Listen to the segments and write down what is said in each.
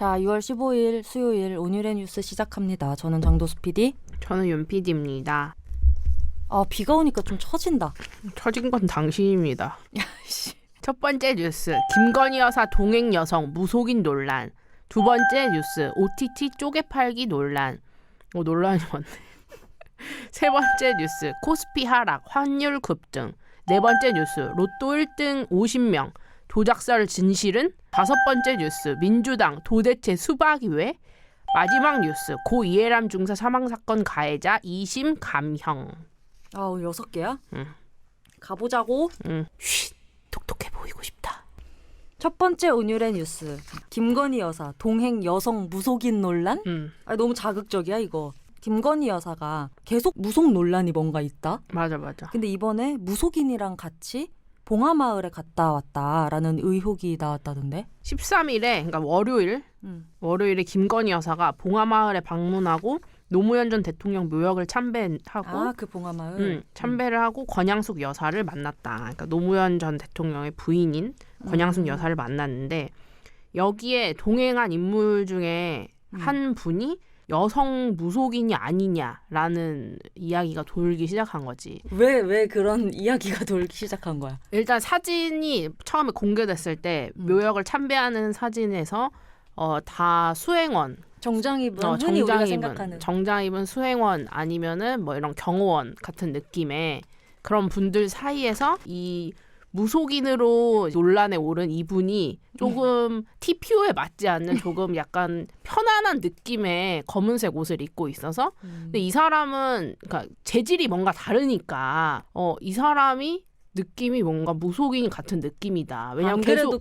자, 6월 15일 수요일 오늘의 뉴스 시작합니다. 저는 장도수 PD. 저는 윤 PD입니다. 비가 오니까 좀 처진다. 처진 건 당신입니다. 야, 씨. 첫 번째 뉴스, 김건희 여사 동행 여성 무속인 논란. 두 번째 뉴스, OTT 쪼개 팔기 논란. 논란이 많네. 세 번째 뉴스, 코스피 하락, 환율 급등. 네 번째 뉴스, 로또 1등 50명. 조작설 진실은? 다섯 번째 뉴스, 민주당 도대체 수박이 왜? 마지막 뉴스, 고 이해람 중사 사망사건 가해자 2심 감형. 오늘 6개야? 응. 가보자고. 쉿, 똑똑해 보이고 싶다. 첫 번째 오늘의 뉴스. 김건희 여사 동행 여성 무속인 논란? 너무 자극적이야 이거. 김건희 여사가 계속 무속 논란이 뭔가 있다? 맞아. 근데 이번에 무속인이랑 같이 봉하마을에 갔다 왔다라는 의혹이 나왔다던데? 13일에, 그러니까 월요일에 김건희 여사가 봉하마을에 방문하고 노무현 전 대통령 묘역을 참배하고 그 봉하마을? 참배를 하고 권양숙 여사를 만났다. 그러니까 노무현 전 대통령의 부인인 권양숙 여사를 만났는데 여기에 동행한 인물 중에 한 분이 여성 무속인이 아니냐라는 이야기가 돌기 시작한 거지. 왜 그런 이야기가 돌기 시작한 거야? 일단 사진이 처음에 공개됐을 때 묘역을 참배하는 사진에서 다 수행원, 정장 입은 흔히 우리가 생각하는 정장 입은 수행원 아니면은 뭐 이런 경호원 같은 느낌의 그런 분들 사이에서 이 무속인으로 논란에 오른 이분이 조금 TPO에 맞지 않는 조금 약간 편안한 느낌의 검은색 옷을 입고 있어서 근데 이 사람은 그러니까 재질이 뭔가 다르니까 이 사람이 느낌이 뭔가 무속인 같은 느낌이다. 왜냐하면 계속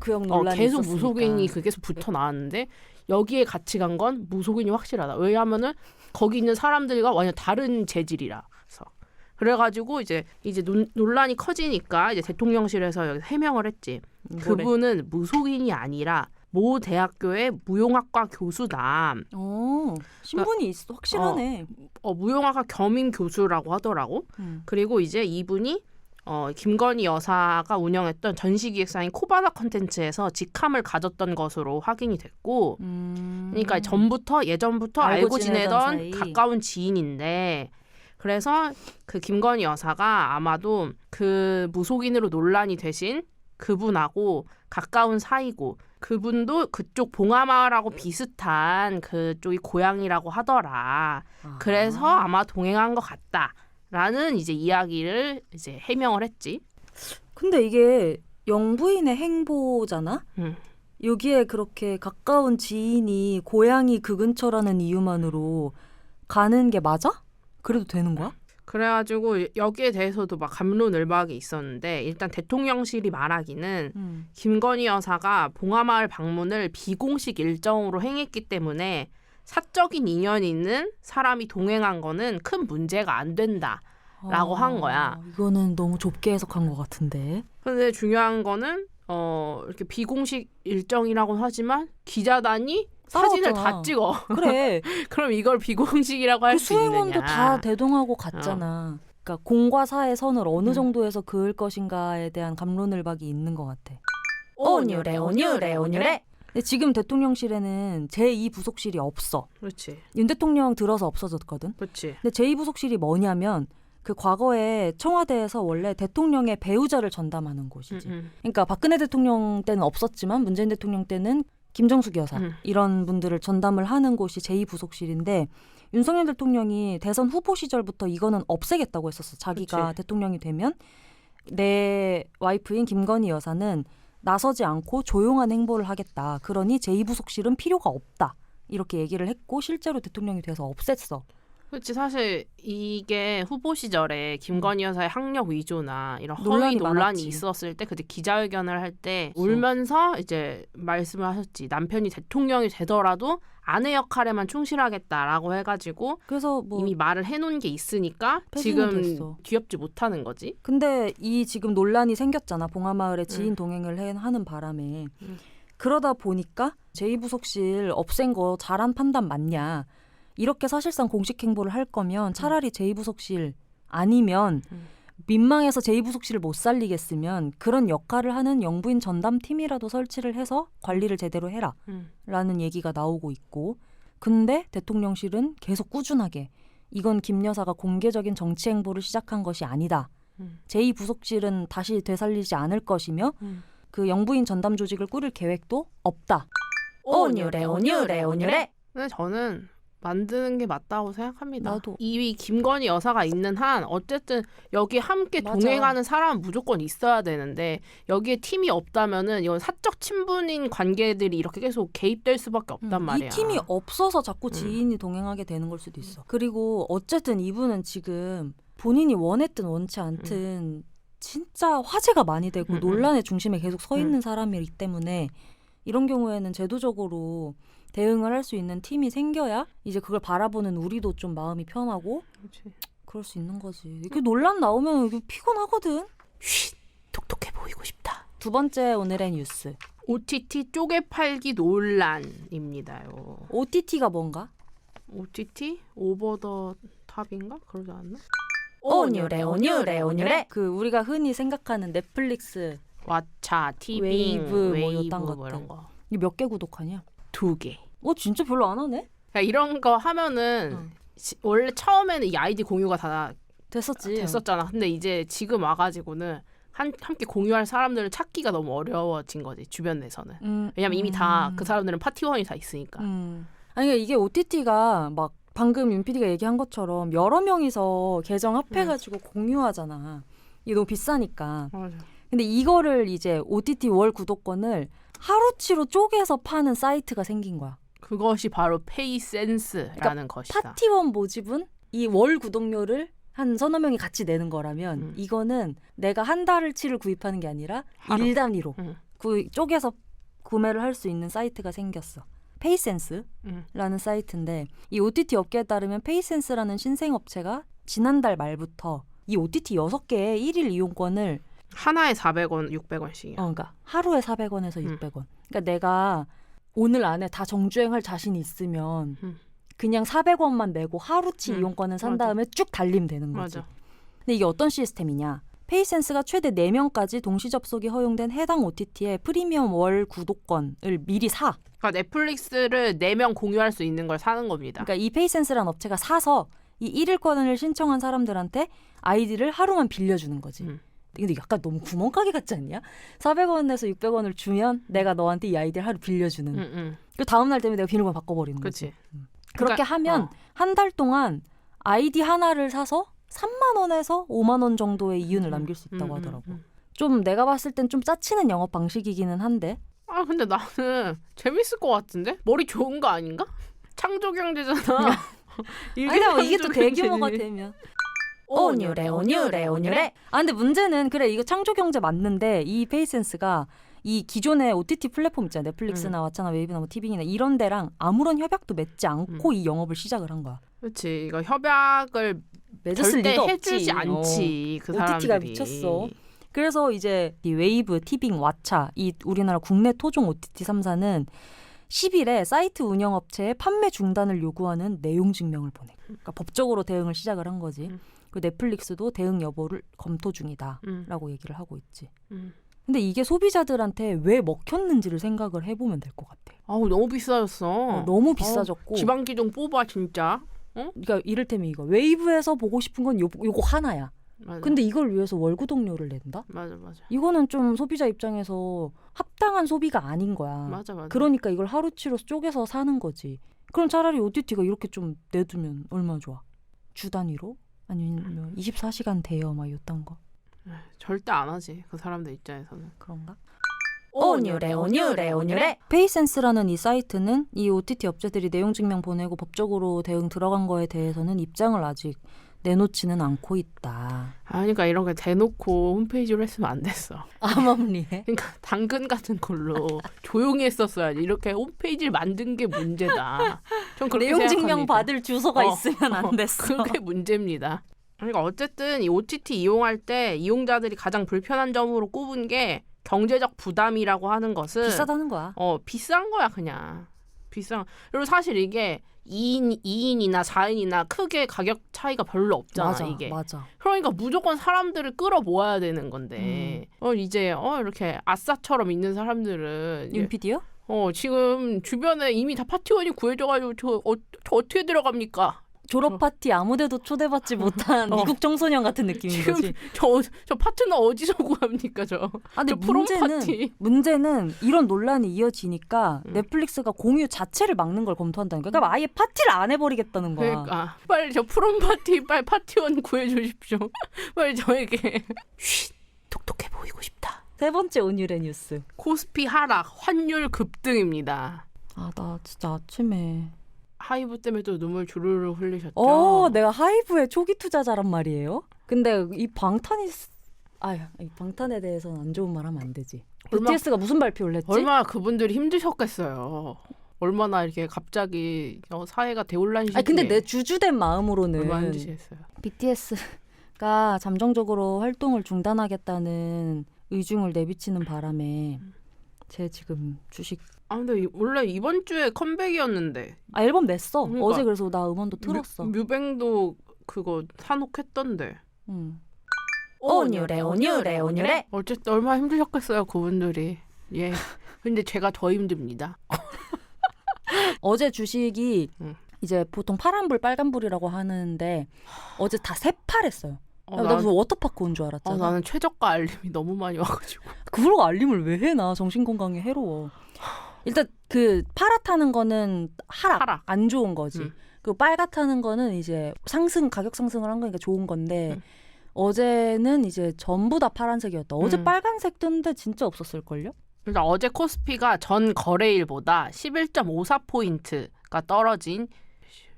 계속 무속인이 계속 붙어 나왔는데 여기에 같이 간 건 무속인이 확실하다. 왜냐하면은 거기 있는 사람들과 완전 다른 재질이라서. 그래가지고 이제 논란이 커지니까 이제 대통령실에서 여기서 해명을 했지. 그분은 무속인이 아니라 모 대학교의 무용학과 교수다. 신분이 확실하네. 무용학과 겸임 교수라고 하더라고. 그리고 이제 이분이 김건희 여사가 운영했던 전시기획사인 코바나 컨텐츠에서 직함을 가졌던 것으로 확인이 됐고 그러니까 예전부터 알고 지내던 가까운 지인인데 그래서 그 김건희 여사가 아마도 그 무속인으로 논란이 되신 그분하고 가까운 사이고 그분도 그쪽 봉하마을하고 비슷한 그쪽이 고향이라고 하더라. 그래서 아마 동행한 것 같다라는 이제 이야기를 이제 해명을 했지. 근데 이게 영부인의 행보잖아? 여기에 그렇게 가까운 지인이 고향이 그 근처라는 이유만으로 가는 게 맞아? 그래도 되는 거야? 그래가지고 여기에 대해서도 막 갑론을박이 있었는데 일단 대통령실이 말하기는 김건희 여사가 봉하마을 방문을 비공식 일정으로 행했기 때문에 사적인 인연이 있는 사람이 동행한 거는 큰 문제가 안 된다라고 한 거야. 이거는 너무 좁게 해석한 것 같은데. 근데 중요한 거는 이렇게 비공식 일정이라고는 하지만 기자단이 사진을 다 찍어. 그래. 그럼 이걸 비공식이라고 할 수 있느냐. 수행원도 다 대동하고 갔잖아. 그러니까 공과 사의 선을 어느 정도에서 그을 것인가에 대한 갑론을박이 있는 것 같아. 오뉴래. 근데 지금 대통령실에는 제2부속실이 없어. 그렇지. 윤 대통령 들어서 없어졌거든. 그렇지. 근데 제2부속실이 뭐냐면 그 과거에 청와대에서 원래 대통령의 배우자를 전담하는 곳이지. 그러니까 박근혜 대통령 때는 없었지만 문재인 대통령 때는 김정숙 여사 이런 분들을 전담을 하는 곳이 제2부속실인데 윤석열 대통령이 대선 후보 시절부터 이거는 없애겠다고 했었어. 자기가 그치. 대통령이 되면 내 와이프인 김건희 여사는 나서지 않고 조용한 행보를 하겠다. 그러니 제2부속실은 필요가 없다. 이렇게 얘기를 했고 실제로 대통령이 돼서 없앴어. 그렇지. 사실 이게 후보 시절에 김건희 여사의 학력 위조나 이런 허위 논란이 있었을 때 그때 기자회견을 할 때 울면서 이제 말씀을 하셨지. 남편이 대통령이 되더라도 아내 역할에만 충실하겠다라고 해가지고 그래서 이미 말을 해놓은 게 있으니까 지금 됐어. 뒤엎지 못하는 거지. 근데 이 지금 논란이 생겼잖아. 봉하마을에 지인 동행을 하는 바람에. 그러다 보니까 제2부속실 없앤 거 잘한 판단 맞냐. 이렇게 사실상 공식 행보를 할 거면 차라리 제2부속실 아니면 민망해서 제2부속실을 못 살리겠으면 그런 역할을 하는 영부인 전담팀이라도 설치를 해서 관리를 제대로 해라 라는 얘기가 나오고 있고, 근데 대통령실은 계속 꾸준하게 이건 김 여사가 공개적인 정치 행보를 시작한 것이 아니다. 제2부속실은 다시 되살리지 않을 것이며 그 영부인 전담 조직을 꾸릴 계획도 없다. 온유래 온유래 온유래. 근데 저는 만드는 게 맞다고 생각합니다. 나도. 이 김건희 여사가 있는 한 어쨌든 여기 함께 맞아. 동행하는 사람은 무조건 있어야 되는데 여기에 팀이 없다면은 이건 사적 친분인 관계들이 이렇게 계속 개입될 수밖에 없단 말이야. 이 팀이 없어서 자꾸 지인이 동행하게 되는 걸 수도 있어. 그리고 어쨌든 이분은 지금 본인이 원했든 원치 않든 진짜 화제가 많이 되고 논란의 중심에 계속 서 있는 사람이기 때문에 이런 경우에는 제도적으로 대응을 할 수 있는 팀이 생겨야 이제 그걸 바라보는 우리도 좀 마음이 편하고 그렇지. 그럴 수 있는 거지. 이렇게 논란 나오면 이게 피곤하거든. 쉿, 똑똑해 보이고 싶다. 두 번째 오늘의 뉴스. OTT 쪼개 팔기 논란입니다요. OTT가 뭔가? OTT? 오버 더 탑인가? 그러지 않나? 온유래 온유래 온유래. 그 우리가 흔히 생각하는 넷플릭스 왓챠, 티빙, 웨이브, 뭐 웨이브 이딴 뭐 것들. 이런 거. 이게 몇 개 구독하냐? 2개. 진짜 별로 안 하네? 그러니까 이런 거 하면은 원래 처음에는 이 아이디 공유가 다 됐었지. 됐었잖아. 근데 이제 지금 와가지고는 함께 공유할 사람들을 찾기가 너무 어려워진 거지, 주변 내에서는. 왜냐면 이미 다 그 사람들은 파티원이 다 있으니까. 아니 그러니까 이게 OTT가 막 방금 윤 PD가 얘기한 것처럼 여러 명이서 계정 합해가지고 공유하잖아. 이게 너무 비싸니까. 맞아. 근데 이거를 이제 OTT 월 구독권을 하루치로 쪼개서 파는 사이트가 생긴 거야. 그것이 바로 페이센스라는 것이다. 파티원 모집은 이 월 구독료를 한 서너 명이 같이 내는 거라면 이거는 내가 한 달치를 구입하는 게 아니라 하루. 일 단위로 응. 쪼개서 구매를 할 수 있는 사이트가 생겼어. 페이센스라는 응. 사이트인데 이 OTT 업계에 따르면 페이센스라는 신생업체가 지난달 말부터 이 OTT 6개의 1일 이용권을 하나에 400원, 600원씩이야. 그러니까 하루에 400원에서 600원. 그러니까 내가 오늘 안에 다 정주행할 자신이 있으면 그냥 400원만 내고 하루치 이용권을 산 맞아. 다음에 쭉 달리면 되는 거지. 맞아. 근데 이게 어떤 시스템이냐. 페이센스가 최대 4명까지 동시 접속이 허용된 해당 OTT의 프리미엄 월 구독권을 미리 사. 그러니까 넷플릭스를 4명 공유할 수 있는 걸 사는 겁니다. 그러니까 이 페이센스라는 업체가 사서 이 1일권을 신청한 사람들한테 아이디를 하루만 빌려주는 거지. 근데 약간 너무 구멍가게 같지 않냐? 400원에서 600원을 주면 내가 너한테 이 아이디를 하루 빌려주는. 그 다음날 되면 내가 비밀번호 바꿔버리는 거지. 그렇지. 그렇게 그러니까, 하면 한 달 동안 아이디 하나를 사서 3만 원에서 5만 원 정도의 이윤을 남길 수 있다고 하더라고. 좀 내가 봤을 땐 좀 짜치는 영업 방식이기는 한데. 아 근데 나는 재밌을 것 같은데? 머리 좋은 거 아닌가? 창조경제잖아. 아니 이게 또 대규모가 되면. 온유래 온유래 온유래. 근데 문제는 그래 이거 창조경제 맞는데 이 페이센스가 이 기존의 OTT 플랫폼 있잖아. 넷플릭스나 왓챠나 웨이브나 뭐 티빙이나 이런 데랑 아무런 협약도 맺지 않고 이 영업을 시작을 한 거야. 그렇지. 이거 협약을 맺었을 절대 리가 해주지 없지. 않지. 그 사람들이. OTT가 미쳤어. 그래서 이제 이 웨이브, 티빙, 왓챠 이 우리나라 국내 토종 OTT 3사는 10일에 사이트 운영업체에 판매 중단을 요구하는 내용 증명을 보내. 그러니까 법적으로 대응을 시작을 한 거지. 그 넷플릭스도 대응 여부를 검토 중이다라고 얘기를 하고 있지. 근데 이게 소비자들한테 왜 먹혔는지를 생각을 해보면 될 것 같아. 아우 너무 비싸졌어. 너무 비싸졌고. 지방기 좀 뽑아 진짜. 그러니까 이를테면 이거 웨이브에서 보고 싶은 건 요거 하나야. 맞아. 근데 이걸 위해서 월 구독료를 낸다? 맞아. 이거는 좀 소비자 입장에서 합당한 소비가 아닌 거야. 맞아. 그러니까 이걸 하루치로 쪼개서 사는 거지. 그럼 차라리 OTT가 이렇게 좀 내두면 얼마나 좋아. 주 단위로? 아니면 24시간 대여 막 이딴 거. 절대 안 하지. 그 사람들 입장에서는. 그런가? 온유래 온유래 온유래. 페이센스라는 이 사이트는 이 OTT 업체들이 내용 증명 보내고 법적으로 대응 들어간 거에 대해서는 입장을 아직 내놓지는 않고 있다. 그러니까 이런 거 대놓고 홈페이지로 했으면 안 됐어. 암암리에. 그러니까 당근 같은 걸로 조용히 했었어야지. 이렇게 홈페이지를 만든 게 문제다. 전 그렇게 내용 증명 생각합니다. 받을 주소가 있으면 안 됐어. 그게 문제입니다. 그러니까 어쨌든 이 OTT 이용할 때 이용자들이 가장 불편한 점으로 꼽은 게 경제적 부담이라고 하는 것은 비싸다는 거야. 비싼 거야 그냥. 비싼. 그리고 사실 이게 2인이나 4인이나 크게 가격 차이가 별로 없잖아. 맞아, 이게. 맞아. 그러니까 무조건 사람들을 끌어모아야 되는 건데 이제 이렇게 아싸처럼 있는 사람들은 윤 PD요? 지금 주변에 이미 다 파티원이 구해져가지고 저 어떻게 들어갑니까? 졸업 파티 아무데도 초대받지 못한 미국 청소년 같은 느낌인 지금 거지. 저 파트너 어디서 구합니까 저? 아, 근데 저 프롬 파티. 문제는 이런 논란이 이어지니까 넷플릭스가 공유 자체를 막는 걸 검토한다는 거야. 그러니까 아예 파티를 안 해버리겠다는 거야. 그러니까 빨리 저 프롬 파티 빨리 파티원 구해주십시오. 빨리 저에게 쉿 똑똑해 보이고 싶다. 세 번째 오늘의 뉴스. 코스피 하락, 환율 급등입니다. 아, 나 진짜 아침에 하이브 때문에 또 눈물 주르르 흘리셨죠? 내가 하이브의 초기 투자자란 말이에요. 근데 이 방탄에 대해서는 안 좋은 말 하면 안 되지. BTS가 무슨 발표를 했지? 얼마나 그분들이 힘드셨겠어요. 얼마나 이렇게 갑자기 사회가 대혼란 시기에. 근데 내 주주된 마음으로는 얼마나 힘드셨어요. BTS가 잠정적으로 활동을 중단하겠다는 의중을 내비치는 바람에 제 지금 주식 근데 원래 이번 주에 컴백이었는데. 앨범 냈어. 그러니까. 어제 그래서 나 음원도 틀었어. 뮤뱅도 그거 산옥했던데. 오뉴레. 어쨌든 얼마나 힘드셨겠어요 그분들이. 예. 근데 제가 더 힘듭니다. 어제 주식이 응. 이제 보통 파란불 빨간불이라고 하는데 어제 다 새파랬어요. 나 난- 무슨 워터파크 온 줄 알았잖아. 나는 최저가 알림이 너무 많이 와가지고. 그걸 알림을 왜 해? 나 정신건강에 해로워. 일단 그 파랗다는 거는 하락. 안 좋은 거지. 그 빨갛다는 거는 이제 가격 상승을 한 거니까 좋은 건데 어제는 이제 전부 다 파란색이었다. 어제 빨간색 뜬데 진짜 없었을걸요? 그러니까 어제 코스피가 전 거래일보다 11.54포인트가 떨어진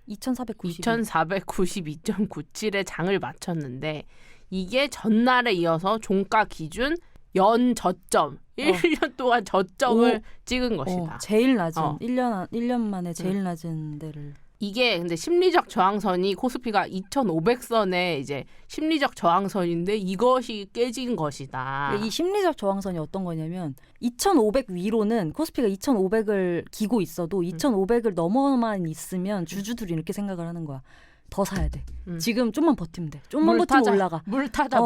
2492.97의 장을 마쳤는데 이게 전날에 이어서 종가 기준 연 저점 1년 동안 저점을 찍은 것이다. 제일 낮은 1년 만에 제일 낮은 데를. 이게 근데 심리적 저항선이 코스피가 2,500선의 이제 심리적 저항선인데 이것이 깨진 것이다. 이 심리적 저항선이 어떤 거냐면 2,500 위로는 코스피가 2,500을 기고 있어도 2,500을 넘어만 있으면 주주들이 이렇게 생각을 하는 거야. 더 사야 돼. 지금 좀만 버티면 돼. 좀만 버티면 올라가. 물 타자.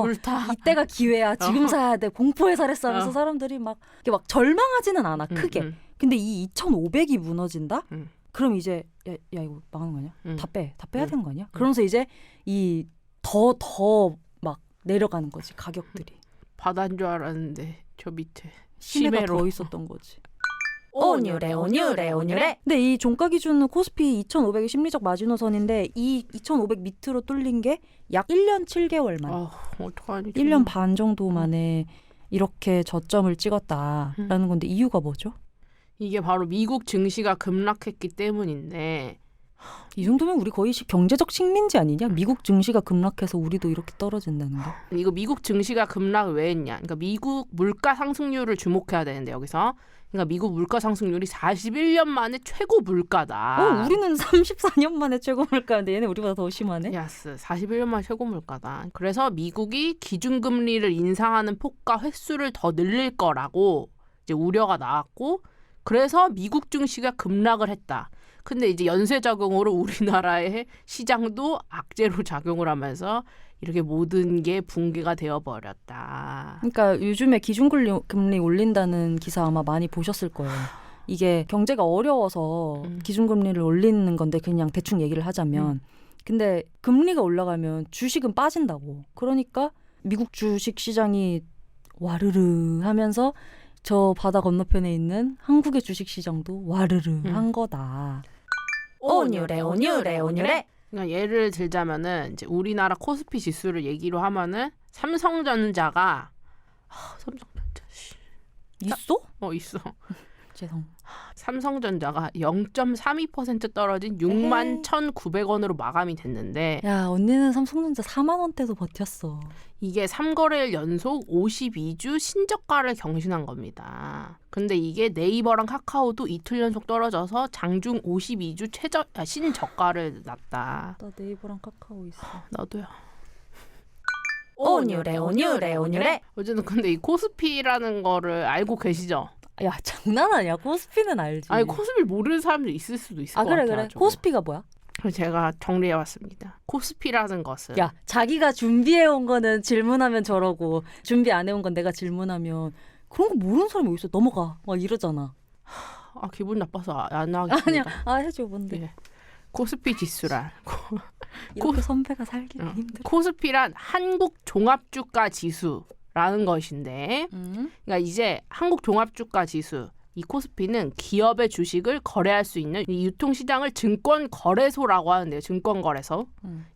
이때가 기회야. 지금 사야 돼. 공포의 살했어 하면서 사람들이 막 절망하지는 않아. 크게. 근데 이 2,500이 무너진다? 그럼 이제 야 이거 망하는 거 아니야? 다 빼야 되는 거 아니야? 그러면서 이제 이 더 막 내려가는 거지 가격들이. 바다인 줄 알았는데 저 밑에 심해가 심해로 더 있었던 거지. 오뉴레. 근데 이 종가 기준은 코스피 2,500이 심리적 마지노선인데 이 2,500 밑으로 뚫린 게 약 1년 7개월 만. 어떡하니? 1년 반 정도 만에 이렇게 저점을 찍었다라는 건데 이유가 뭐죠? 이게 바로 미국 증시가 급락했기 때문인데 이 정도면 우리 거의 경제적 식민지 아니냐? 미국 증시가 급락해서 우리도 이렇게 떨어진다는 거. 이거 미국 증시가 급락을 왜 했냐? 그러니까 미국 물가 상승률을 주목해야 되는데 여기서 그러니까 미국 물가 상승률이 41년 만에 최고 물가다. 우리는 34년 만에 최고 물가인데 얘네 우리보다 더 심하네. 야스, 41년 만에 최고 물가다. 그래서 미국이 기준금리를 인상하는 폭과 횟수를 더 늘릴 거라고 이제 우려가 나왔고 그래서 미국 증시가 급락을 했다. 근데 이제 연쇄 작용으로 우리나라의 시장도 악재로 작용을 하면서 이렇게 모든 게 붕괴가 되어버렸다. 그러니까 요즘에 기준금리 올린다는 기사 아마 많이 보셨을 거예요. 이게 경제가 어려워서 기준금리를 올리는 건데 그냥 대충 얘기를 하자면 근데 금리가 올라가면 주식은 빠진다고. 그러니까 미국 주식 시장이 와르르 하면서 저 바다 건너편에 있는 한국의 주식 시장도 와르르 한 거다. 오뉴레. 그러니까 예를 들자면은 이제 우리나라 코스피 지수를 얘기로 하면은 삼성전자가 있어? 있어. 죄송. 삼성전자가 0.32% 떨어진 61,900원으로 마감이 됐는데 야 언니는 삼성전자 4만 원대도 버텼어. 이게 3거래일 연속 52주 신저가를 경신한 겁니다. 근데 이게 네이버랑 카카오도 이틀 연속 떨어져서 장중 52주 신저가를 났다. 나 네이버랑 카카오 있어. 나도요. 오뉴레. 어쨌든 근데 이 코스피라는 거를 알고 계시죠? 야 장난하냐? 코스피는 알지. 아니 코스피를 모르는 사람도 있을 수도 있을 것 그래 같아요. 그래. 코스피가 뭐야? 그래서 제가 정리해봤습니다. 코스피라는 것은 야 자기가 준비해온 거는 질문하면 저러고 준비 안 해온 건 내가 질문하면 그런 거 모르는 사람이 어딨어. 넘어가 막 이러잖아. 기분 나빠서 안 하겠습니다. 아니야. 해줘 뭔데. 예. 코스피 지수란 이렇게 선배가 살기 힘들어. 코스피란 한국 종합주가 지수라는 것인데 그러니까 이제 한국 종합주가 지수 이 코스피는 기업의 주식을 거래할 수 있는 이 유통시장을 증권거래소라고 하는데요. 증권거래소.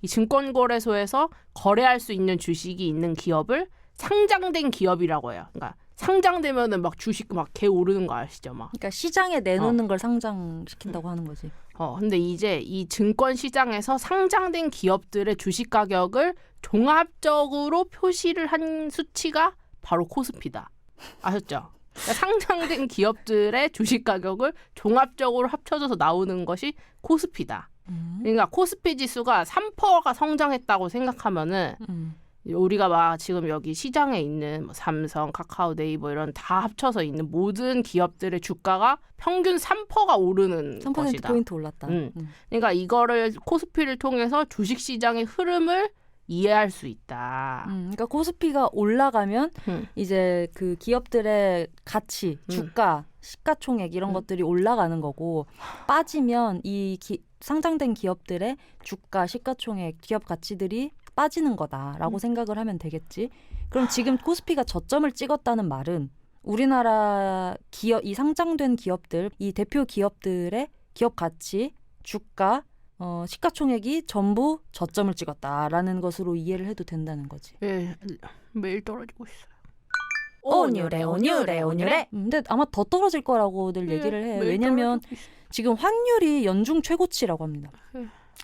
이 증권거래소에서 거래할 수 있는 주식이 있는 기업을 상장된 기업이라고 해요. 그러니까 상장되면은 막 주식 막 개 오르는 거 아시죠? 막. 그러니까 시장에 내놓는 걸 상장시킨다고 하는 거지. 근데 이제 이 증권 시장에서 상장된 기업들의 주식 가격을 종합적으로 표시를 한 수치가 바로 코스피다. 아셨죠? 그러니까 상장된 기업들의 주식 가격을 종합적으로 합쳐져서 나오는 것이 코스피다. 그러니까 코스피 지수가 3%가 성장했다고 생각하면은 우리가 막 지금 여기 시장에 있는 뭐 삼성, 카카오, 네이버 이런 다 합쳐서 있는 모든 기업들의 주가가 평균 3%가 오르는 3% 것이다. 포인트 올랐다. 그러니까 이거를 코스피를 통해서 주식 시장의 흐름을 이해할 수 있다. 그러니까 코스피가 올라가면 이제 그 기업들의 가치, 주가, 시가총액 이런 것들이 올라가는 거고 빠지면 이 상장된 기업들의 주가, 시가총액, 기업 가치들이 빠지는 거다라고 생각을 하면 되겠지. 그럼 지금 코스피가 저점을 찍었다는 말은 우리나라 기업, 이 상장된 기업들, 이 대표 기업들의 기업 가치, 주가, 시가총액이 전부 저점을 찍었다라는 것으로 이해를 해도 된다는 거지. 예, 매일 떨어지고 있어요. 온유래 온유래 온유래. 근데 아마 더 떨어질 거라고들 얘기를 해. 왜냐면 지금 환율이 연중 최고치라고 합니다.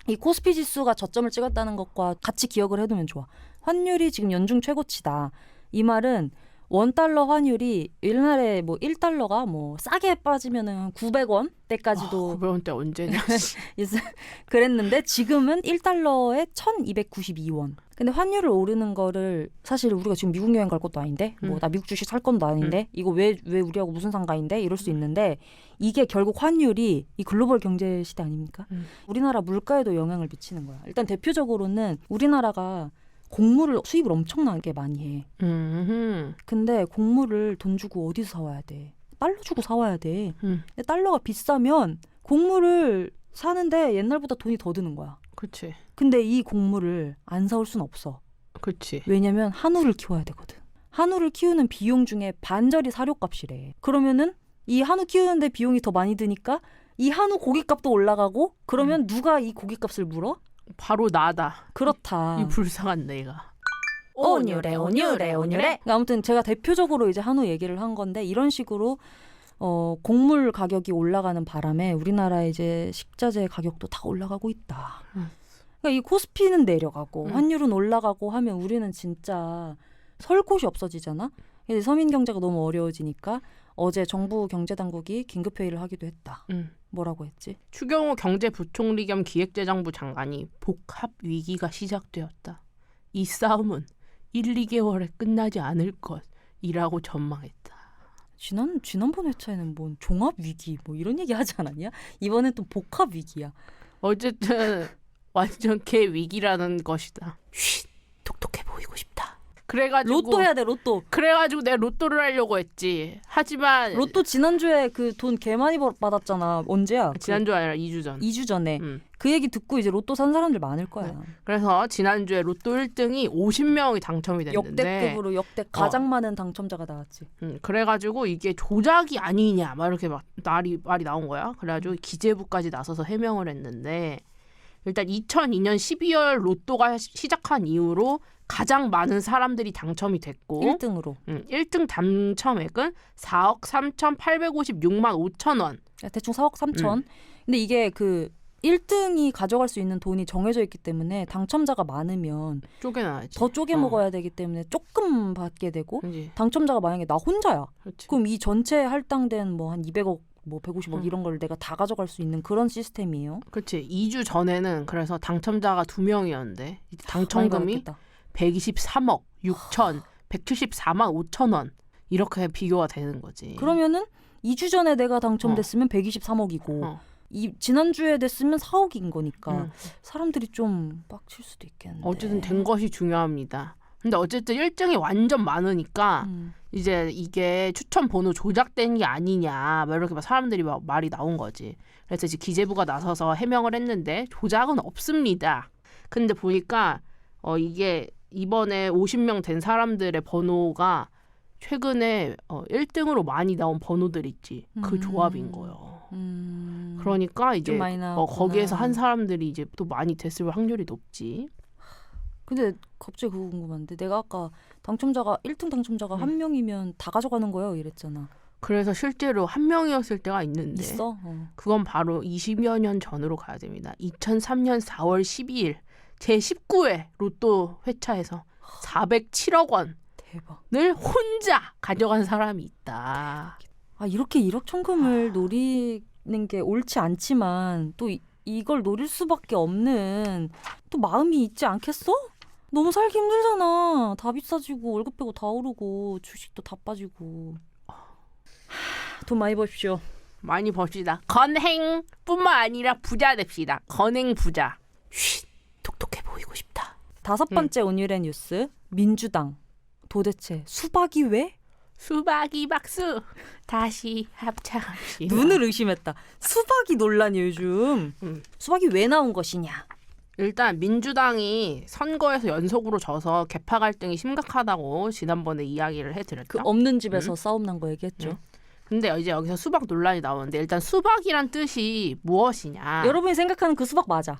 이 코스피 지수가 저점을 찍었다는 것과 같이 기억을 해두면 좋아. 환율이 지금 연중 최고치다. 이 말은 원달러 환율이 옛날에 뭐 1달러가 뭐 싸게 빠지면은 900원 때까지도 900원대 언제냐. 그랬는데 지금은 1달러에 1292원. 근데 환율을 오르는 거를 사실 우리가 지금 미국 여행 갈 것도 아닌데 뭐 나 미국 주식 살 건도 아닌데 이거 왜 우리하고 무슨 상관인데 이럴 수 있는데 이게 결국 환율이 이 글로벌 경제 시대 아닙니까? 우리나라 물가에도 영향을 미치는 거야. 일단 대표적으로는 우리나라가 곡물을 수입을 엄청나게 많이 해. 근데 곡물을 돈 주고 어디서 사와야 돼? 달러 주고 사와야 돼. 근데 달러가 비싸면 곡물을 사는데 옛날보다 돈이 더 드는 거야. 그렇지. 근데 이 곡물을 안 사올 순 없어. 그렇지. 왜냐면 한우를 키워야 되거든. 한우를 키우는 비용 중에 반절이 사료값이래. 그러면은 이 한우 키우는데 비용이 더 많이 드니까 이 한우 고기값도 올라가고 그러면 누가 이 고기값을 물어? 바로 나다. 그렇다. 이 불쌍한 내가. 온유래 온유래 온유래. 그러니까 아무튼 제가 대표적으로 이제 한우 얘기를 한 건데 이런 식으로 곡물 가격이 올라가는 바람에 우리나라 이제 식자재 가격도 다 올라가고 있다. 그러니까 이 코스피는 내려가고 환율은 올라가고 하면 우리는 진짜 설 곳이 없어지잖아. 이제 서민 경제가 너무 어려워지니까 어제 정부 경제당국이 긴급회의를 하기도 했다. 뭐라고 했지? 추경호 경제부총리 겸 기획재정부 장관이 복합 위기가 시작되었다. 이 싸움은 1, 2개월에 끝나지 않을 것이라고 전망했다. 지난번 회차에는 뭔 종합 위기 뭐 이런 얘기 하지 않았냐? 이번엔 또 복합 위기야. 어쨌든 완전 개 위기라는 것이다. 쉿, 똑똑해 보이고 싶다. 그래가지고 로또 해야 돼 로또. 그래가지고 내가 로또를 하려고 했지. 하지만 로또 지난주에 그 돈 개 많이 받았잖아. 언제야? 지난주 아니라 2주 전. 2주 전에. 그 얘기 듣고 이제 로또 산 사람들 많을 거야. 네. 그래서 지난주에 로또 1등이 50명이 당첨이 됐는데 역대급으로 역대 가장 많은 당첨자가 나왔지. 그래가지고 이게 조작이 아니냐 막 이렇게 막 말이 나온 거야. 그래가지고 기재부까지 나서서 해명을 했는데 일단 2002년 12월 로또가 시작한 이후로 가장 많은 사람들이 당첨이 됐고 1등으로. 1등 당첨액은 4억 3,856만 5천 원. 대충 4억 3천. 근데 이게 그 1등이 가져갈 수 있는 돈이 정해져 있기 때문에 당첨자가 많으면 쪼개놔야지. 더 쪼개 먹어야 되기 때문에 조금 받게 되고 그치. 당첨자가 만약에 나 혼자야. 그렇지. 그럼 이 전체 할당된 뭐 한 200억 뭐 150억 이런 걸 내가 다 가져갈 수 있는 그런 시스템이에요. 그렇지. 2주 전에는 그래서 당첨자가 2명이었는데 당첨금이 123억 6천 174만 5천 원 이렇게 비교가 되는 거지. 그러면은 2주 전에 내가 당첨됐으면 123억이고 지난주에 됐으면 4억인 거니까 사람들이 좀 빡칠 수도 있겠는데. 어쨌든 된 것이 중요합니다. 근데 어쨌든 일정이 완전 많으니까 이제 이게 추천 번호 조작된 게 아니냐 막 이렇게 막 사람들이 막 말이 나온 거지. 그래서 이제 기재부가 나서서 해명을 했는데 조작은 없습니다. 근데 보니까 이게 이번에 50명 된 사람들의 번호가 최근에 1등으로 많이 나온 번호들 있지. 그 조합인 거예요. 그러니까 이제 거기에서 한 사람들이 이제 또 많이 됐을 확률이 높지. 근데 갑자기 그거 궁금한데 내가 아까 1등 당첨자가 한 명이면 다 가져가는 거예요 이랬잖아. 그래서 실제로 한 명이었을 때가 있는데 있어? 그건 바로 20여 년 전으로 가야 됩니다. 2003년 4월 12일 제19회 로또 회차에서 407억 원을 대박. 혼자 가져간 사람이 있다. 아 이렇게 1억 천금을 노리는 게 옳지 않지만 또 이걸 노릴 수밖에 없는 또 마음이 있지 않겠어? 너무 살기 힘들잖아. 다 비싸지고 월급 빼고 다 오르고 주식도 다 빠지고. 돈 많이 버십시오. 많이 봅시다. 건행뿐만 아니라 부자 됩시다. 건행 부자. 쉿, 똑똑해 보이고 싶다. 5번째 오늘의 뉴스. 민주당. 도대체 수박이 왜? 수박이 박수. 다시 합창합시다. 눈을 의심했다. 수박이 논란이 요즘. 수박이 왜 나온 것이냐. 일단 민주당이 선거에서 연속으로 져서 개파 갈등이 심각하다고 지난번에 이야기를 해드렸죠. 그 없는 집에서 싸움 난 거 얘기했죠. 근데 이제 여기서 수박 논란이 나오는데 일단 수박이란 뜻이 무엇이냐. 여러분이 생각하는 그 수박 맞아.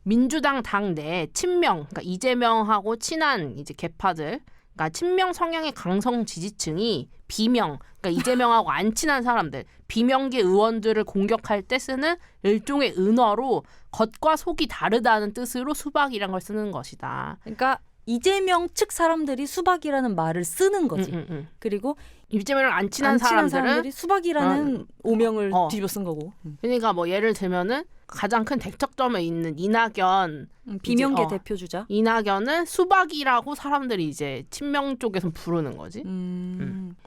민주당 당내 친명, 그러니까 이재명하고 친한 이제 개파들, 그러니까 친명 성향의 강성 지지층이 비명, 그러니까 이재명하고 안 친한 사람들, 비명계 의원들을 공격할 때 쓰는 일종의 은어로 겉과 속이 다르다는 뜻으로 수박이란 걸 쓰는 것이다. 그러니까 이재명 측 사람들이 수박이라는 말을 쓰는 거지. 그리고 이재명을 안 친한 사람들은 수박이라는 오명을 뒤집어 쓴 거고. 그러니까 뭐 예를 들면은 가장 큰 대척점에 있는 이낙연 비명계 대표 주자. 이낙연은 수박이라고 사람들이 이제 친명 쪽에서 부르는 거지.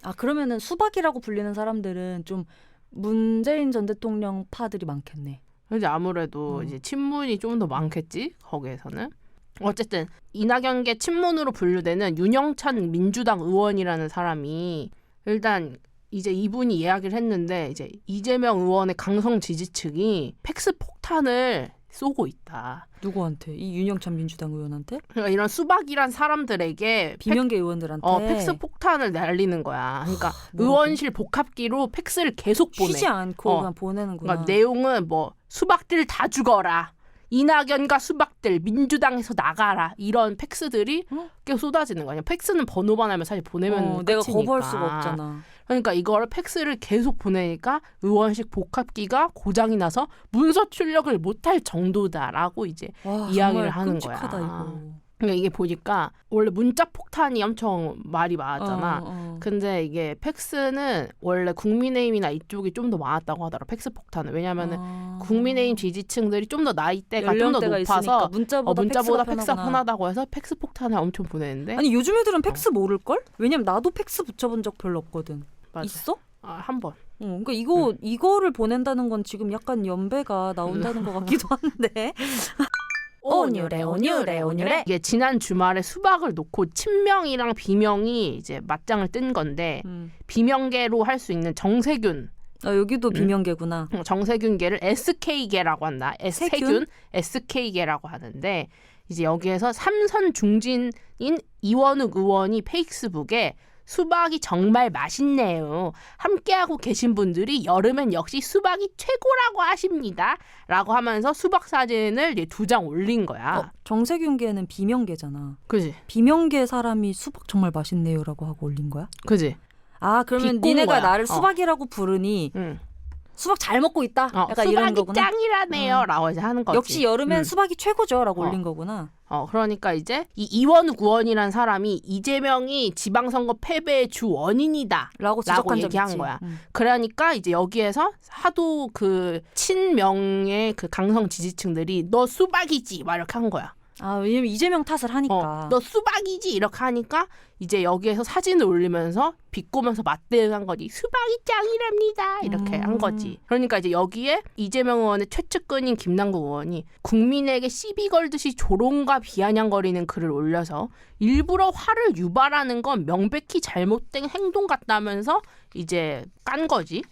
아 그러면은 수박이라고 불리는 사람들은 좀 문재인 전 대통령 파들이 많겠네. 이제 아무래도 이제 친문이 좀 더 많겠지 거기에서는. 어쨌든 이낙연계 친문으로 분류되는 윤영찬 민주당 의원이라는 사람이 일단 이제 이분이 이야기를 했는데 이제 이재명 의원의 강성 지지층이 팩스 폭탄을 쏘고 있다. 누구한테? 이 윤영찬 민주당 의원한테? 그러니까 이런 수박이란 사람들에게 비명계 의원들한테 팩스 폭탄을 날리는 거야. 그러니까 의원실 복합기로 팩스를 계속 보내. 쉬지 않고 그냥 보내는구나. 그러니까 내용은 뭐 수박들 다 죽어라. 이낙연과 수박들 민주당에서 나가라. 이런 팩스들이 계속 쏟아지는 거야. 팩스는 번호만 하면 사실 보내면 내가 끝이니까. 거부할 수가 없잖아. 그러니까 이거를 팩스를 계속 보내니까 의원식 복합기가 고장이 나서 문서 출력을 못할 정도다라고 이제 이야기를 하는 끔찍하다, 거야. 이거. 그러니까 이게 보니까 원래 문자 폭탄이 엄청 말이 많았잖아. 근데 이게 팩스는 원래 국민의힘이나 이쪽이 좀 더 많았다고 하더라. 팩스 폭탄은. 왜냐면은 국민의힘 지지층들이 좀 더 나이대가 좀 더 높아서 문자보다 팩스가 편하다고 해서 팩스 폭탄을 엄청 보내는데. 아니 요즘 애들은 팩스 모를걸? 왜냐면 나도 팩스 붙여본 적 별로 없거든. 맞아. 있어? 한 번. 그러니까 이거를 보낸다는 건 지금 약간 연배가 나온다는 것 같기도 한데. 온유래. 이게 지난 주말에 수박을 놓고 친명이랑 비명이 이제 맞짱을 뜬 건데 비명계로 할 수 있는 정세균. 여기도 비명계구나. 정세균계를 SK계라고 한다. 세균 SK계라고 하는데 이제 여기에서 삼선 중진인 이원욱 의원이 페이스북에 수박이 정말 맛있네요. 함께하고 계신 분들이 여름엔 역시 수박이 최고라고 하십니다. 라고 하면서 수박 사진을 2장 올린 거야. 정세균계는 비명계잖아. 그지? 비명계 사람이 수박 정말 맛있네요 라고 하고 올린 거야? 그지? 아 그러면 니네가 거야. 나를 수박이라고 부르니 수박 잘 먹고 있다? 약간 이런 거구나. 수박이 짱이라네요 라고 이제 하는 거지. 역시 여름엔 수박이 최고죠 라고 올린 거구나. 그러니까 이제 이 이원욱 의원이라는 사람이 이재명이 지방선거 패배의 주 원인이다 라고 얘기한 거야. 그러니까 이제 여기에서 하도 그 친명의 그 강성 지지층들이 너 수박이지 막 이렇게 한 거야. 아, 왜냐면 이재명 탓을 하니까. 너 수박이지 이렇게 하니까 이제 여기에서 사진을 올리면서 비꼬면서 맞대응한 거지. 수박이 짱이랍니다. 이렇게 한 거지. 그러니까 이제 여기에 이재명 의원의 최측근인 김남국 의원이 국민에게 시비 걸듯이 조롱과 비아냥거리는 글을 올려서 일부러 화를 유발하는 건 명백히 잘못된 행동 같다면서 이제 깐 거지.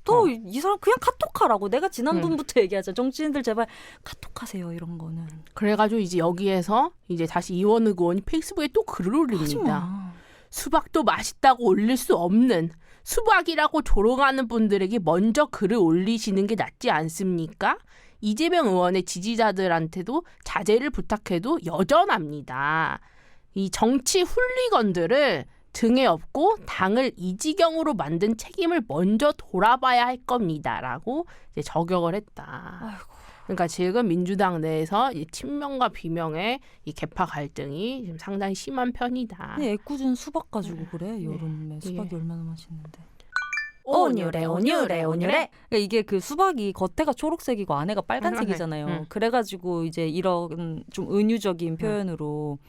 또 이 사람 그냥 카톡하라고. 내가 지난번부터 얘기하자. 정치인들 제발 카톡하세요 이런 거는. 그래가지고 이제 여기에서 이제 다시 이원흑 의원이 페이스북에 또 글을 올립니다. 하지마. 수박도 맛있다고 올릴 수 없는 수박이라고 조롱하는 분들에게 먼저 글을 올리시는 게 낫지 않습니까? 이재명 의원의 지지자들한테도 자제를 부탁해도 여전합니다. 이 정치 훌리건들을 등에 업고 당을 이 지경으로 만든 책임을 먼저 돌아봐야 할 겁니다라고 이제 저격을 했다. 아이고. 그러니까 지금 민주당 내에서 이 친명과 비명의 이 계파 갈등이 지금 상당히 심한 편이다. 애꿎은 수박 가지고 그래. 여름에 수박이 얼마나 맛있는데. 온유래 온유래 온유래. 그러니까 이게 그 수박이 겉에가 초록색이고 안에가 빨간색이잖아요. 그래가지고 이제 이런 좀 은유적인 표현으로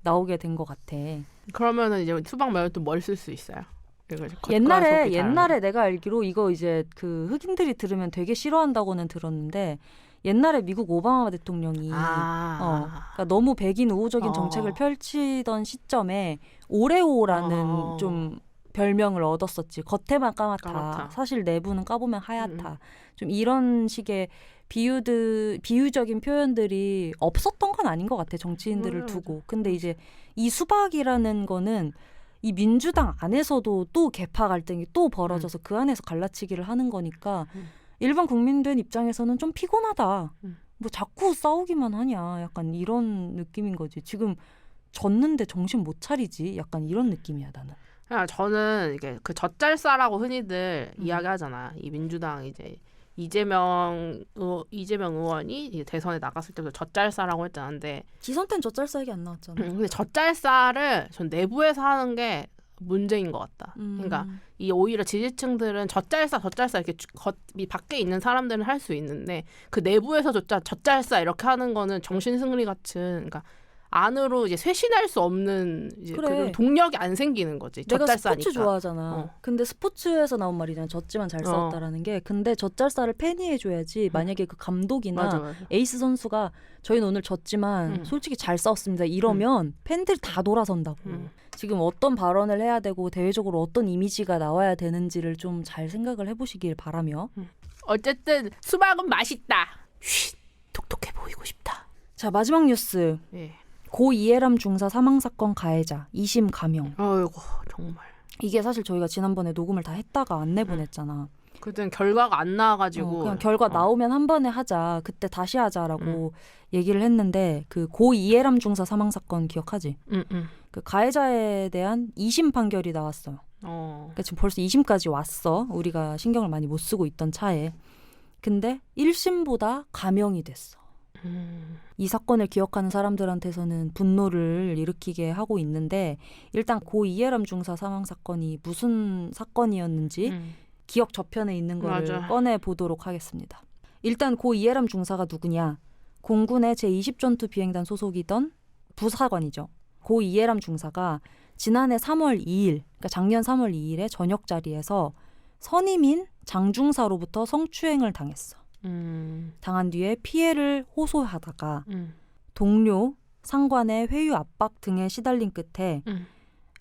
나오게 된 것 같아. 그러면은 이제 수박 말고 또 뭘 쓸 수 있어요? 이거 이제 겉과 옛날에 속이 다른 내가 알기로 이거 이제 그 흑인들이 들으면 되게 싫어한다고는 들었는데 옛날에 미국 오바마 대통령이 그러니까 너무 백인 우호적인 정책을 펼치던 시점에 오레오라는 좀 별명을 얻었었지. 겉에만 까맣다. 사실 내부는 까보면 하얗다. 좀 이런 식의 비유적인 표현들이 없었던 건 아닌 것 같아. 정치인들을 두고. 근데 이제 이 수박이라는 거는 이 민주당 안에서도 또 계파 갈등이 또 벌어져서 그 안에서 갈라치기를 하는 거니까 일반 국민들 입장에서는 좀 피곤하다. 뭐 자꾸 싸우기만 하냐. 약간 이런 느낌인 거지. 지금 졌는데 정신 못 차리지. 약간 이런 느낌이야 나는. 그냥 저는 이게 그 젖잘싸라고 흔히들 이야기하잖아. 이 민주당 이제 이재명 의원이 이제 대선에 나갔을 때부터 젖잘싸라고 했잖아데 지선 때는 젖잘싸 얘기 안 나왔잖아. 근데 젖잘싸를 전 내부에서 하는 게 문제인 것 같다. 그러니까 이 오히려 지지층들은 젖잘싸 이렇게 이 밖에 있는 사람들은 할 수 있는데 그 내부에서 젖잘싸 이렇게 하는 거는 정신승리 같은 그러니까 안으로 이제 쇄신할 수 없는 이제 그래. 동력이 안 생기는 거지. 내가 젖잘싸니까. 스포츠 좋아하잖아. 근데 스포츠에서 나온 말이잖아. 졌지만 잘 싸웠다라는 게. 근데 젖잘싸를 팬이해줘야지. 만약에 그 감독이나 맞아. 에이스 선수가 저희는 오늘 졌지만 솔직히 잘 싸웠습니다. 이러면 팬들 다 돌아선다고. 지금 어떤 발언을 해야 되고 대외적으로 어떤 이미지가 나와야 되는지를 좀 잘 생각을 해보시길 바라며. 어쨌든 수박은 맛있다. 쉿, 똑똑해 보이고 싶다. 자, 마지막 뉴스. 예. 고 이해람 중사 사망사건 가해자 2심 감형. 아이고 정말. 이게 사실 저희가 지난번에 녹음을 다 했다가 안 내보냈잖아. 그땐 결과가 안 나와가지고 그냥 결과 나오면 한 번에 하자. 그때 다시 하자라고 얘기를 했는데 그 고 이해람 중사 사망사건 기억하지? 그 가해자에 대한 2심 판결이 나왔어요. 그러니까 지금 벌써 2심까지 왔어. 우리가 신경을 많이 못 쓰고 있던 차에. 근데 1심보다 감형이 됐어. 이 사건을 기억하는 사람들한테서는 분노를 일으키게 하고 있는데 일단 고 이해람 중사 사망 사건이 무슨 사건이었는지 기억 저편에 있는 거를 꺼내 보도록 하겠습니다. 일단 고 이해람 중사가 누구냐? 공군의 제20전투 비행단 소속이던 부사관이죠. 고 이해람 중사가 지난해 3월 2일, 그러니까 작년 3월 2일에 저녁 자리에서 선임인 장중사로부터 성추행을 당했어. 당한 뒤에 피해를 호소하다가 동료, 상관의 회유 압박 등에 시달린 끝에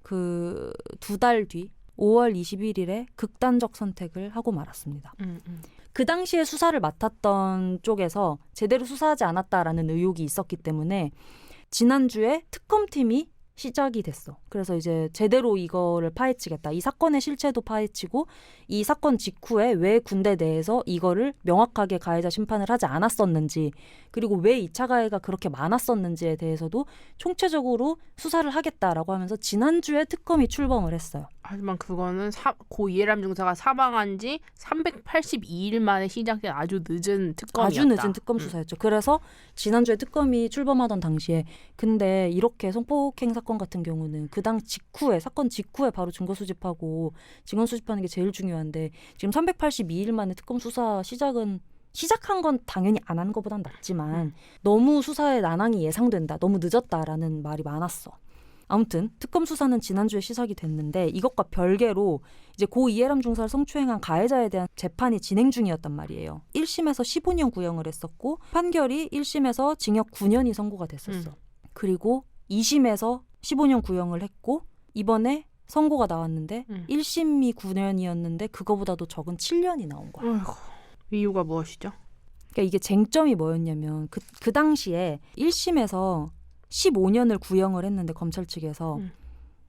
그 2달 뒤 5월 21일에 극단적 선택을 하고 말았습니다. 그 당시에 수사를 맡았던 쪽에서 제대로 수사하지 않았다라는 의혹이 있었기 때문에 지난주에 특검팀이 시작이 됐어. 그래서 이제 제대로 이거를 파헤치겠다. 이 사건의 실체도 파헤치고 이 사건 직후에 왜 군대 내에서 이거를 명확하게 가해자 심판을 하지 않았었는지 그리고 왜 2차 가해가 그렇게 많았었는지에 대해서도 총체적으로 수사를 하겠다라고 하면서 지난주에 특검이 출범을 했어요. 하지만 그거는 고 이해람 중사가 사망한 지 382일 만에 시작된 아주 늦은 특검이었다. 아주 늦은 특검 수사였죠. 그래서 지난주에 특검이 출범하던 당시에 근데 이렇게 성폭행 사건 같은 경우는 그 당 직후에 사건 직후에 바로 증거 수집하고 증언 수집하는 게 제일 중요한데 지금 382일 만에 특검 수사 시작은 시작한 건 당연히 안 한 것보단 낫지만 너무 수사의 난항이 예상된다. 너무 늦었다라는 말이 많았어. 아무튼 특검 수사는 지난주에 시작이 됐는데 이것과 별개로 이제 고 이해람 중사를 성추행한 가해자에 대한 재판이 진행 중이었단 말이에요. 1심에서 15년 구형을 했었고 판결이 1심에서 징역 9년이 선고가 됐었어. 그리고 2심에서 15년 구형을 했고 이번에 선고가 나왔는데 1심이 9년이었는데 그거보다도 적은 7년이 나온 거야. 어이구, 이유가 무엇이죠? 그러니까 이게 쟁점이 뭐였냐면 그 당시에 1심에서 15년을 구형을 했는데 검찰 측에서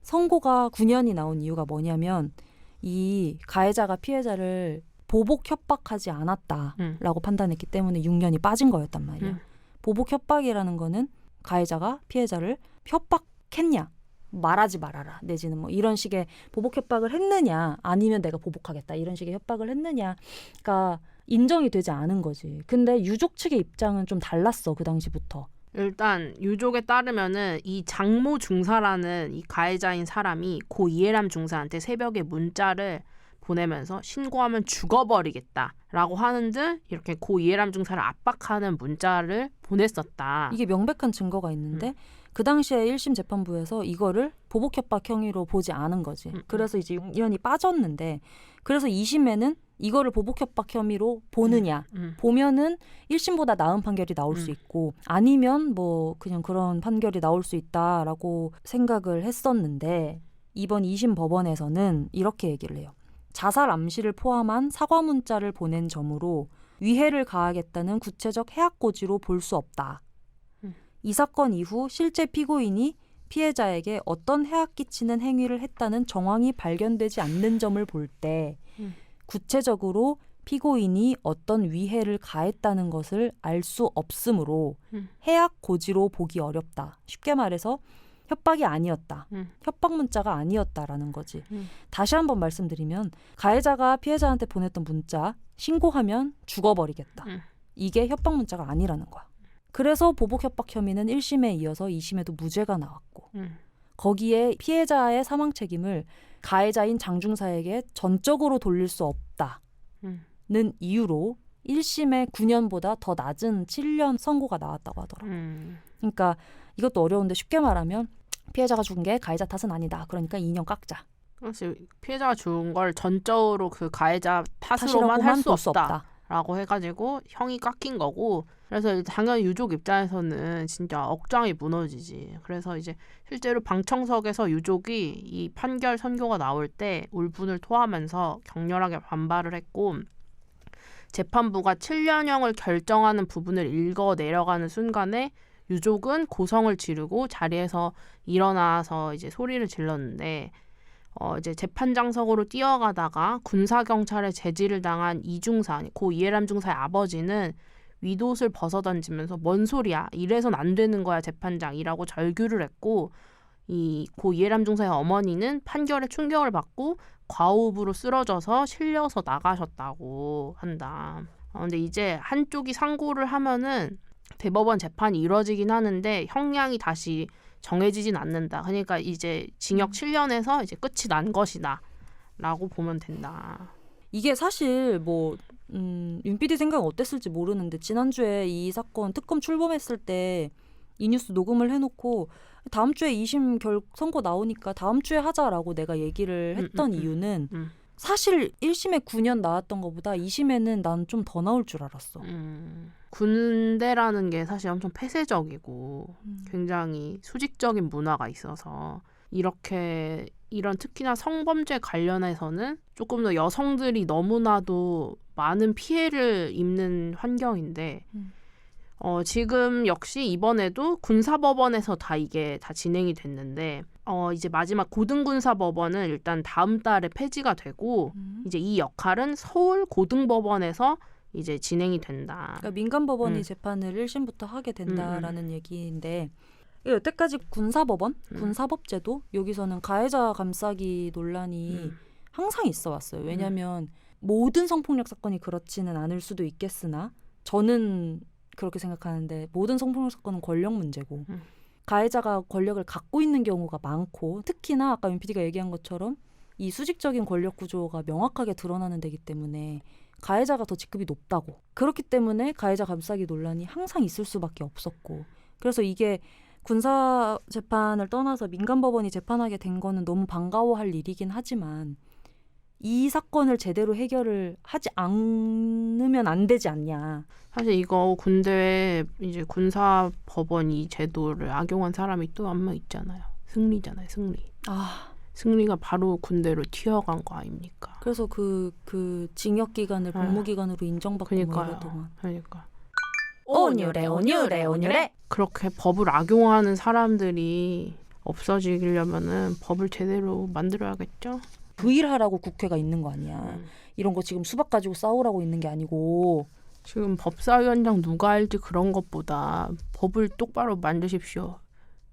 선고가 9년이 나온 이유가 뭐냐면 이 가해자가 피해자를 보복 협박하지 않았다라고 판단했기 때문에 6년이 빠진 거였단 말이야. 보복 협박이라는 거는 가해자가 피해자를 협박했냐 말하지 말아라 내지는 뭐 이런 식의 보복 협박을 했느냐 아니면 내가 보복하겠다 이런 식의 협박을 했느냐가 인정이 되지 않은 거지. 근데 유족 측의 입장은 좀 달랐어. 그 당시부터. 일단 유족에 따르면은 이 장모 중사라는 이 가해자인 사람이 고 이해람 중사한테 새벽에 문자를 보내면서 신고하면 죽어버리겠다라고 하는 듯 이렇게 고 이해람 중사를 압박하는 문자를 보냈었다. 이게 명백한 증거가 있는데 그 당시에 1심 재판부에서 이거를 보복협박 혐의로 보지 않은 거지. 그래서 이제 6년이 빠졌는데 그래서 2심에는 이거를 보복협박 혐의로 보느냐 보면은 1심보다 나은 판결이 나올 수 있고 아니면 뭐 그냥 그런 판결이 나올 수 있다라고 생각을 했었는데 이번 2심 법원에서는 이렇게 얘기를 해요. 자살 암시를 포함한 사과 문자를 보낸 점으로 위해를 가하겠다는 구체적 해악 고지로 볼 수 없다. 이 사건 이후 실제 피고인이 피해자에게 어떤 해악 끼치는 행위를 했다는 정황이 발견되지 않는 점을 볼 때 구체적으로 피고인이 어떤 위해를 가했다는 것을 알 수 없으므로 해악 고지로 보기 어렵다. 쉽게 말해서 협박이 아니었다. 협박 문자가 아니었다라는 거지. 다시 한번 말씀드리면 가해자가 피해자한테 보냈던 문자 신고하면 죽어버리겠다. 이게 협박 문자가 아니라는 거야. 그래서 보복 협박 혐의는 1심에 이어서 2심에도 무죄가 나왔고 거기에 피해자의 사망 책임을 가해자인 장중사에게 전적으로 돌릴 수 없다는 이유로 1심의 9년보다 더 낮은 7년 선고가 나왔다고 하더라고요. 그러니까 이것도 어려운데 쉽게 말하면 피해자가 죽은 게 가해자 탓은 아니다. 그러니까 2년 깎자. 그렇지. 피해자가 죽은 걸 전적으로 그 가해자 탓으로만 할 수 없다. 라고 해가지고 형이 깎인 거고 그래서 당연히 유족 입장에서는 진짜 억장이 무너지지. 그래서 이제 실제로 방청석에서 유족이 이 판결 선고가 나올 때 울분을 토하면서 격렬하게 반발을 했고 재판부가 7년형을 결정하는 부분을 읽어 내려가는 순간에 유족은 고성을 지르고 자리에서 일어나서 이제 소리를 질렀는데 이제 재판장석으로 뛰어가다가 군사경찰에 제지를 당한 이중사, 고 이해람 중사의 아버지는 윗옷을 벗어던지면서 뭔 소리야, 이래선 안 되는 거야 재판장이라고 절규를 했고 이 고 이해람 중사의 어머니는 판결에 충격을 받고 과호흡으로 쓰러져서 실려서 나가셨다고 한다. 근데 이제 한쪽이 상고를 하면은 대법원 재판이 이뤄지긴 하는데 형량이 다시 정해지진 않는다. 그러니까 이제 징역 7년에서 이제 끝이 난 것이다 라고 보면 된다. 이게 사실 뭐 윤 PD 생각은 어땠을지 모르는데 지난주에 이 사건 특검 출범했을 때 이 뉴스 녹음을 해놓고 다음 주에 2심 선고 나오니까 다음 주에 하자라고 내가 얘기를 했던 이유는 사실 1심에 9년 나왔던 것보다 2심에는 난 좀 더 나올 줄 알았어. 군대라는 게 사실 엄청 폐쇄적이고 굉장히 수직적인 문화가 있어서 이렇게 이런 특히나 성범죄 관련해서는 조금 더 여성들이 너무나도 많은 피해를 입는 환경인데 지금 역시 이번에도 군사법원에서 이게 다 진행이 됐는데 이제 마지막 고등군사법원은 일단 다음 달에 폐지가 되고 이제 이 역할은 서울 고등법원에서 이제 진행이 된다. 그러니까 민간법원이 재판을 1심부터 하게 된다라는 얘기인데 여태까지 군사법원, 군사법제도 여기서는 가해자 감싸기 논란이 항상 있어 왔어요. 왜냐하면 모든 성폭력 사건이 그렇지는 않을 수도 있겠으나 저는 그렇게 생각하는데 모든 성폭력 사건은 권력 문제고 가해자가 권력을 갖고 있는 경우가 많고 특히나 아까 윤 PD가 얘기한 것처럼 이 수직적인 권력 구조가 명확하게 드러나는 데기 때문에 가해자가 더 직급이 높다고. 그렇기 때문에 가해자 감싸기 논란이 항상 있을 수밖에 없었고. 그래서 이게 군사 재판을 떠나서 민간 법원이 재판하게 된 거는 너무 반가워할 일이긴 하지만 이 사건을 제대로 해결을 하지 않으면 안 되지 않냐. 사실 이거 군대에 이제 군사 법원 이 제도를 악용한 사람이 또 한 명 있잖아요. 승리잖아요. 승리. 승리가 바로 군대로 튀어간 거 아닙니까? 그래서 그 징역 기간을 복무 기간으로 인정받고 그러니까요. 오랫동안. 그러니까 온유래 온유래 온유래. 그렇게 법을 악용하는 사람들이 없어지려면은 법을 제대로 만들어야겠죠. 그 일하라고 국회가 있는 거 아니야. 이런 거 지금 수박 가지고 싸우라고 있는 게 아니고. 지금 법사위원장 누가 할지 그런 것보다 법을 똑바로 만드십시오.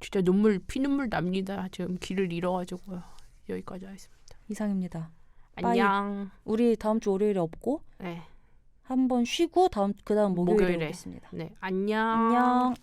진짜 피눈물 납니다. 지금 길을 잃어가지고요. 여기까지 하겠습니다. 이상입니다. 안녕. 우리 다음 주 월요일에 없고 네. 한번 쉬고 그다음 목요일에 오겠습니다. 네. 안녕. 안녕.